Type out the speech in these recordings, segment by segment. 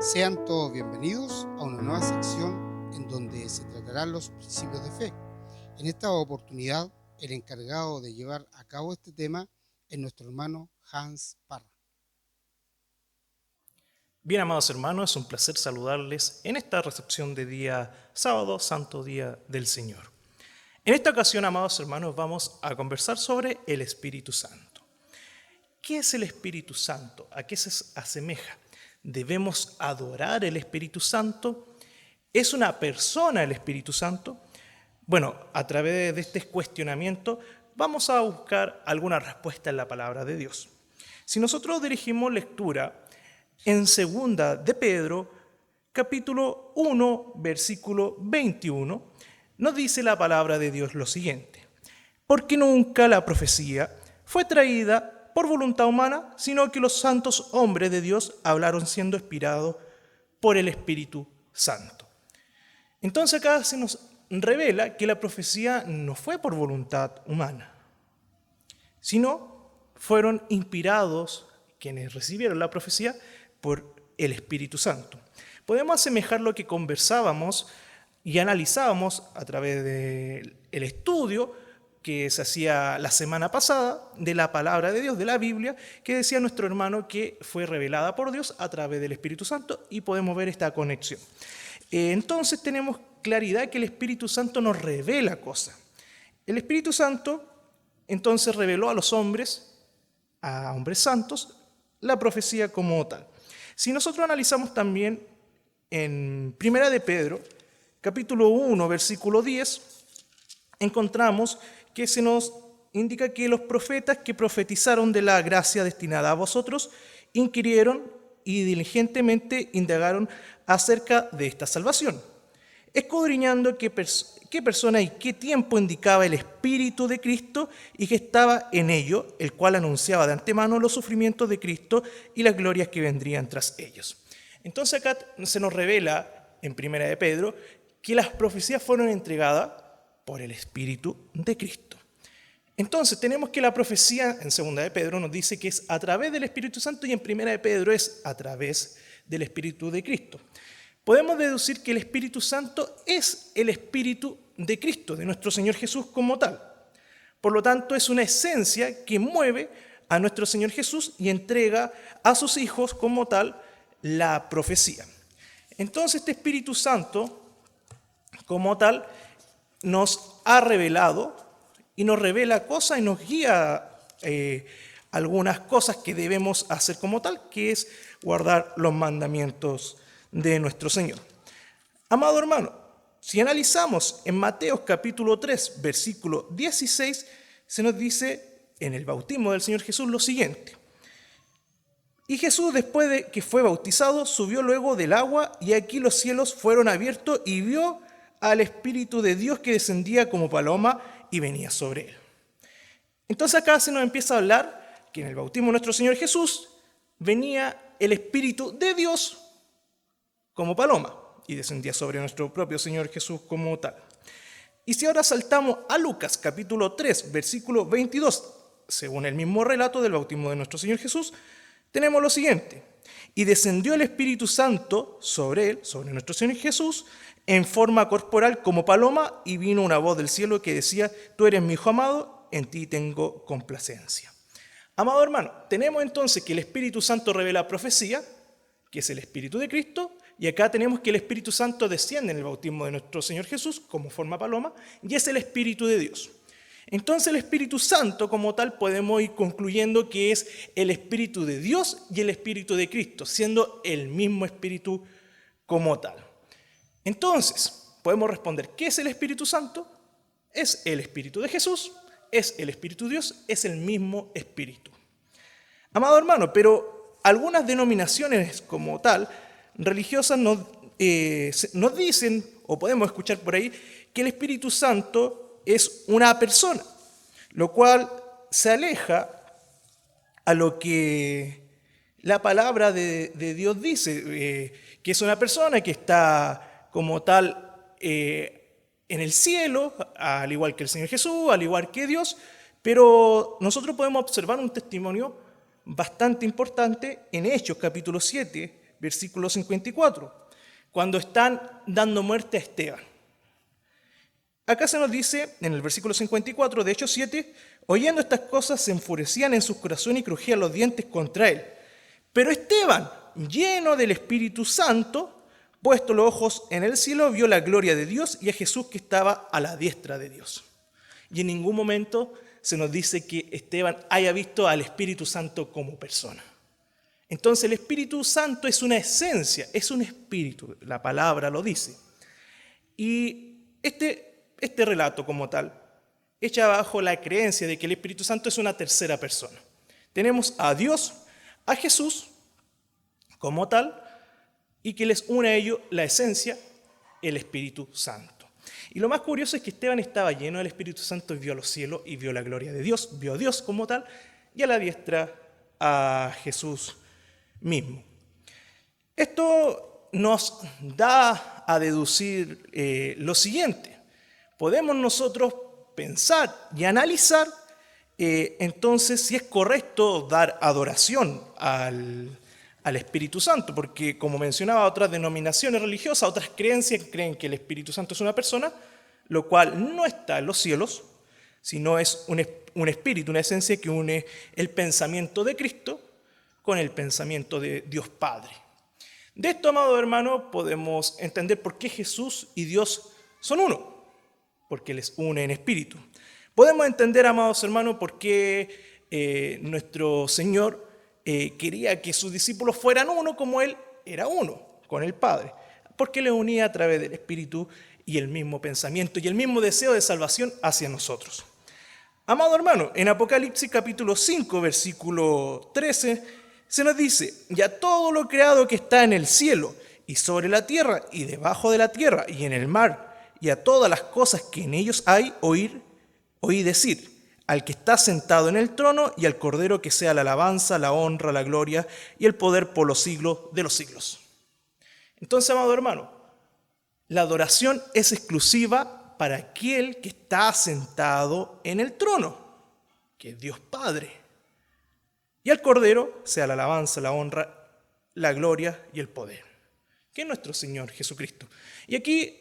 Sean todos bienvenidos a una nueva sección en donde se tratarán los principios de fe. En esta oportunidad, el encargado de llevar a cabo este tema es nuestro hermano Hans Parra. Bien, amados hermanos, es un placer saludarles en esta recepción de día sábado, santo día del Señor. En esta ocasión, amados hermanos, vamos a conversar sobre el Espíritu Santo. ¿Qué es el Espíritu Santo? ¿A qué se asemeja? ¿Debemos adorar el Espíritu Santo? ¿Es una persona el Espíritu Santo? Bueno, a través de este cuestionamiento vamos a buscar alguna respuesta en la palabra de Dios. Si nosotros dirigimos lectura en segunda de Pedro, capítulo 1, versículo 21, nos dice la palabra de Dios lo siguiente: porque nunca la profecía fue traída por voluntad humana, sino que los santos hombres de Dios hablaron siendo inspirados por el Espíritu Santo. Entonces acá se nos revela que la profecía no fue por voluntad humana, sino fueron inspirados quienes recibieron la profecía por el Espíritu Santo. Podemos asemejar lo que conversábamos y analizábamos a través del estudio que se hacía la semana pasada de la palabra de Dios, de la Biblia, que decía nuestro hermano que fue revelada por Dios a través del Espíritu Santo, y podemos ver esta conexión. Entonces tenemos claridad que el Espíritu Santo nos revela cosas. El Espíritu Santo entonces reveló a los hombres, a hombres santos, la profecía como tal. Si nosotros analizamos también en Primera de Pedro, capítulo 1, versículo 10, encontramos que se nos indica que los profetas que profetizaron de la gracia destinada a vosotros inquirieron y diligentemente indagaron acerca de esta salvación, escudriñando qué persona y qué tiempo indicaba el Espíritu de Cristo y que estaba en ello, el cual anunciaba de antemano los sufrimientos de Cristo y las glorias que vendrían tras ellos. Entonces acá se nos revela en Primera de Pedro que las profecías fueron entregadas por el Espíritu de Cristo. Entonces tenemos que la profecía en Segunda de Pedro nos dice que es a través del Espíritu Santo, y en Primera de Pedro es a través del Espíritu de Cristo. Podemos deducir que el Espíritu Santo es el Espíritu de Cristo, de nuestro Señor Jesús como tal. Por lo tanto, es una esencia que mueve a nuestro Señor Jesús y entrega a sus hijos como tal la profecía. Entonces, este Espíritu Santo como tal nos ha revelado y nos revela cosas y nos guía algunas cosas que debemos hacer como tal, que es guardar los mandamientos de nuestro Señor. Amado hermano, si analizamos en Mateo capítulo 3, versículo 16, se nos dice en el bautismo del Señor Jesús lo siguiente: y Jesús, después de que fue bautizado, subió luego del agua, y aquí los cielos fueron abiertos y vio al Espíritu de Dios que descendía como paloma y venía sobre él. Entonces acá se nos empieza a hablar que en el bautismo de nuestro Señor Jesús venía el Espíritu de Dios como paloma y descendía sobre nuestro propio Señor Jesús como tal. Y si ahora saltamos a Lucas capítulo 3, versículo 22, según el mismo relato del bautismo de nuestro Señor Jesús, tenemos lo siguiente: y descendió el Espíritu Santo sobre él, sobre nuestro Señor Jesús, en forma corporal como paloma, y vino una voz del cielo que decía: tú eres mi Hijo amado, en ti tengo complacencia. Amado hermano, tenemos entonces que el Espíritu Santo revela profecía, que es el Espíritu de Cristo, y acá tenemos que el Espíritu Santo desciende en el bautismo de nuestro Señor Jesús como forma paloma, y es el Espíritu de Dios. Entonces el Espíritu Santo como tal podemos ir concluyendo que es el Espíritu de Dios y el Espíritu de Cristo, siendo el mismo Espíritu como tal. Entonces podemos responder: ¿qué es el Espíritu Santo? Es el Espíritu de Jesús, es el Espíritu de Dios, es el mismo Espíritu. Amado hermano, pero algunas denominaciones como tal, religiosas, nos dicen, o podemos escuchar por ahí, que el Espíritu Santo es una persona, lo cual se aleja a lo que la palabra de Dios dice, que es una persona que está como tal en el cielo, al igual que el Señor Jesús, al igual que Dios, pero nosotros podemos observar un testimonio bastante importante en Hechos capítulo 7, versículo 54, cuando están dando muerte a Esteban. Acá se nos dice, en el versículo 54 de Hechos 7, oyendo estas cosas se enfurecían en sus corazones y crujían los dientes contra él. Pero Esteban, lleno del Espíritu Santo, puesto los ojos en el cielo, vio la gloria de Dios y a Jesús que estaba a la diestra de Dios. Y en ningún momento se nos dice que Esteban haya visto al Espíritu Santo como persona. Entonces el Espíritu Santo es una esencia, es un espíritu, la palabra lo dice. Y este relato como tal echa abajo la creencia de que el Espíritu Santo es una tercera persona. Tenemos a Dios, a Jesús como tal, y que les une a ellos la esencia, el Espíritu Santo. Y lo más curioso es que Esteban estaba lleno del Espíritu Santo y vio los cielos y vio la gloria de Dios, vio a Dios como tal, y a la diestra a Jesús mismo. Esto nos da a deducir lo siguiente. Podemos nosotros pensar y analizar entonces si es correcto dar adoración al Espíritu Santo, porque como mencionaba, otras denominaciones religiosas, otras creencias creen que el Espíritu Santo es una persona, lo cual no está en los cielos, sino es un espíritu, una esencia que une el pensamiento de Cristo con el pensamiento de Dios Padre. De esto, amado hermano, podemos entender por qué Jesús y Dios son uno, porque les une en espíritu. Podemos entender, amados hermanos, por qué nuestro Señor quería que sus discípulos fueran uno como Él era uno con el Padre, porque les unía a través del Espíritu y el mismo pensamiento y el mismo deseo de salvación hacia nosotros. Amado hermano, en Apocalipsis capítulo 5, versículo 13, se nos dice: ya todo lo creado que está en el cielo y sobre la tierra y debajo de la tierra y en el mar y a todas las cosas que en ellos hay, oí decir: al que está sentado en el trono y al Cordero que sea la alabanza, la honra, la gloria y el poder por los siglos de los siglos. Entonces, amado hermano, la adoración es exclusiva para aquel que está sentado en el trono, que es Dios Padre. Y al Cordero sea la alabanza, la honra, la gloria y el poder, que es nuestro Señor Jesucristo. Y aquí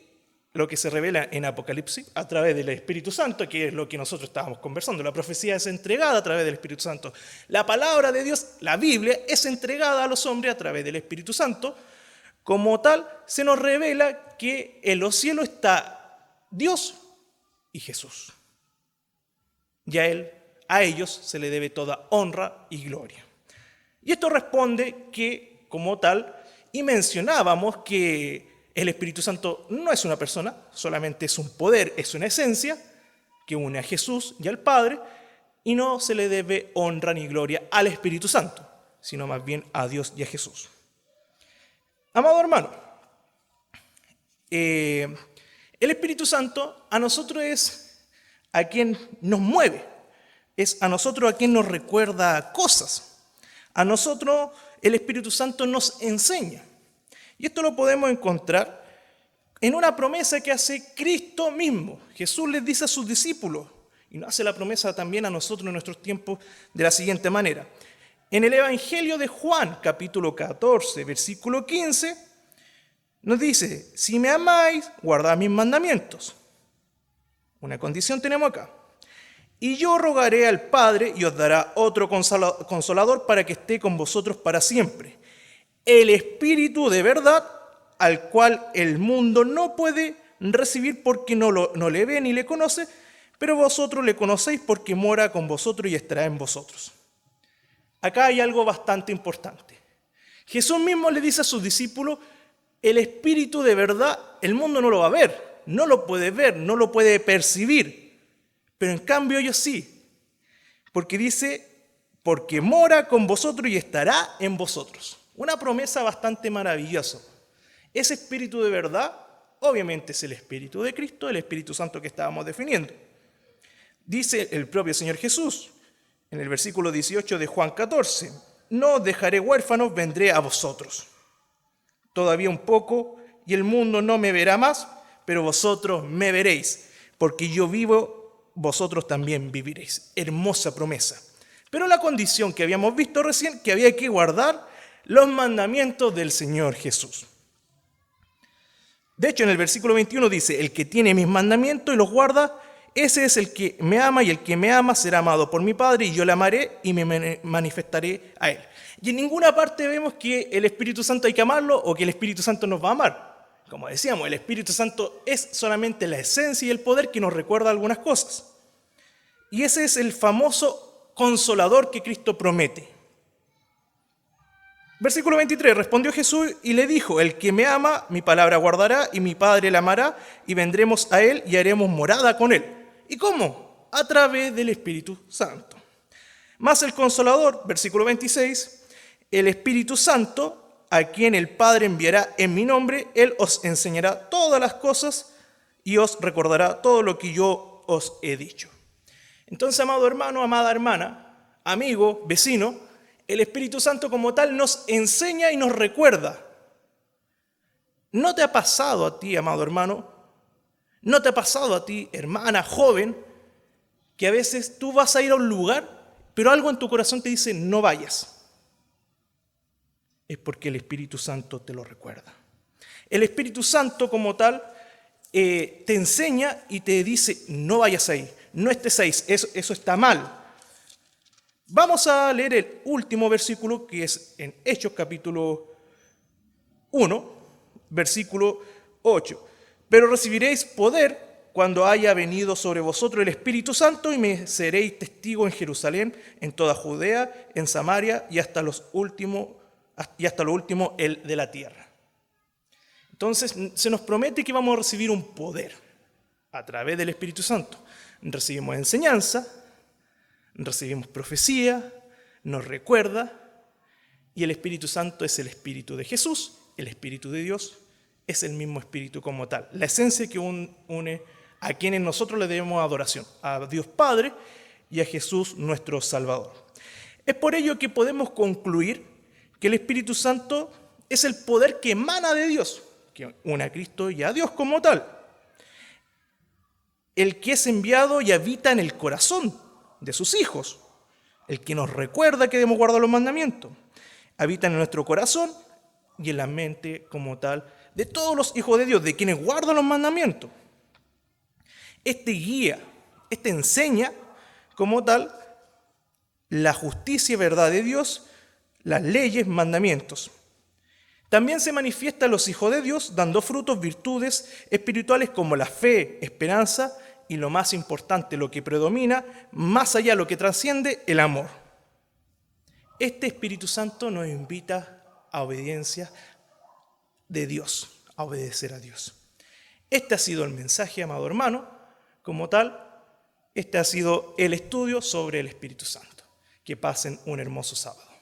lo que se revela en Apocalipsis a través del Espíritu Santo, que es lo que nosotros estábamos conversando. La profecía es entregada a través del Espíritu Santo. La palabra de Dios, la Biblia, es entregada a los hombres a través del Espíritu Santo. Como tal, se nos revela que en los cielos está Dios y Jesús. Y a ellos se le debe toda honra y gloria. Y esto responde que, como tal, y mencionábamos que el Espíritu Santo no es una persona, solamente es un poder, es una esencia que une a Jesús y al Padre, y no se le debe honra ni gloria al Espíritu Santo, sino más bien a Dios y a Jesús. Amado hermano, el Espíritu Santo a nosotros es a quien nos mueve, es a nosotros a quien nos recuerda cosas. A nosotros el Espíritu Santo nos enseña. Y esto lo podemos encontrar en una promesa que hace Cristo mismo. Jesús les dice a sus discípulos, y nos hace la promesa también a nosotros en nuestros tiempos de la siguiente manera. En el Evangelio de Juan, capítulo 14, versículo 15, nos dice: si me amáis, guardad mis mandamientos. Una condición tenemos acá. Y yo rogaré al Padre y os dará otro consolador para que esté con vosotros para siempre. El Espíritu de verdad, al cual el mundo no puede recibir porque no le ve ni le conoce, pero vosotros le conocéis porque mora con vosotros y estará en vosotros. Acá hay algo bastante importante. Jesús mismo le dice a sus discípulos: el Espíritu de verdad, el mundo no lo va a ver, no lo puede ver, no lo puede percibir, pero en cambio ellos sí, porque dice: porque mora con vosotros y estará en vosotros. Una promesa bastante maravillosa. Ese Espíritu de verdad, obviamente, es el Espíritu de Cristo, el Espíritu Santo que estábamos definiendo. Dice el propio Señor Jesús, en el versículo 18 de Juan 14, no os dejaré huérfanos, vendré a vosotros. Todavía un poco, y el mundo no me verá más, pero vosotros me veréis, porque yo vivo, vosotros también viviréis. Hermosa promesa. Pero la condición que habíamos visto recién, que había que guardar los mandamientos del Señor Jesús. De hecho, en el versículo 21 dice, el que tiene mis mandamientos y los guarda, ese es el que me ama, y el que me ama será amado por mi Padre, y yo le amaré y me manifestaré a él. Y en ninguna parte vemos que el Espíritu Santo hay que amarlo o que el Espíritu Santo nos va a amar. Como decíamos, el Espíritu Santo es solamente la esencia y el poder que nos recuerda algunas cosas. Y ese es el famoso consolador que Cristo promete. Versículo 23, respondió Jesús y le dijo, el que me ama, mi palabra guardará, y mi Padre le amará, y vendremos a él y haremos morada con él. ¿Y cómo? A través del Espíritu Santo. Más el Consolador, versículo 26, el Espíritu Santo, a quien el Padre enviará en mi nombre, él os enseñará todas las cosas y os recordará todo lo que yo os he dicho. Entonces, amado hermano, amada hermana, amigo, vecino, el Espíritu Santo como tal nos enseña y nos recuerda. ¿No te ha pasado a ti, amado hermano? ¿No te ha pasado a ti, hermana, joven, que a veces tú vas a ir a un lugar, pero algo en tu corazón te dice, no vayas? Es porque el Espíritu Santo te lo recuerda. El Espíritu Santo como tal te enseña y te dice, no vayas ahí, no estés ahí, eso está mal. Vamos a leer el último versículo que es en Hechos capítulo 1, versículo 8. Pero recibiréis poder cuando haya venido sobre vosotros el Espíritu Santo y me seréis testigo en Jerusalén, en toda Judea, en Samaria y hasta lo último de la tierra. Entonces se nos promete que vamos a recibir un poder a través del Espíritu Santo. Recibimos enseñanza, recibimos profecía, nos recuerda, y el Espíritu Santo es el Espíritu de Jesús, el Espíritu de Dios es el mismo Espíritu como tal, la esencia que une a quienes nosotros le debemos adoración, a Dios Padre y a Jesús nuestro Salvador. Es por ello que podemos concluir que el Espíritu Santo es el poder que emana de Dios, que une a Cristo y a Dios como tal, el que es enviado y habita en el corazón de sus hijos, el que nos recuerda que debemos guardar los mandamientos, habita en nuestro corazón y en la mente como tal de todos los hijos de Dios, de quienes guardan los mandamientos. Este guía, este enseña como tal la justicia y verdad de Dios, las leyes, mandamientos. También se manifiesta en los hijos de Dios dando frutos, virtudes espirituales como la fe, esperanza y lo más importante, lo que predomina, más allá, lo que trasciende, el amor. Este Espíritu Santo nos invita a obediencia de Dios, a obedecer a Dios. Este ha sido el mensaje, amado hermano, como tal, este ha sido el estudio sobre el Espíritu Santo. Que pasen un hermoso sábado.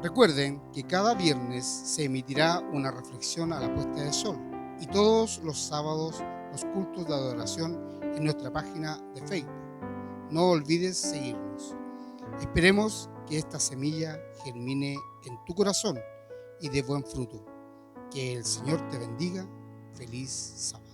Recuerden que cada viernes se emitirá una reflexión a la puesta del sol y todos los sábados los cultos de adoración en nuestra página de Facebook. No olvides seguirnos. Esperemos que esta semilla germine en tu corazón y dé buen fruto. Que el Señor te bendiga. Feliz sábado.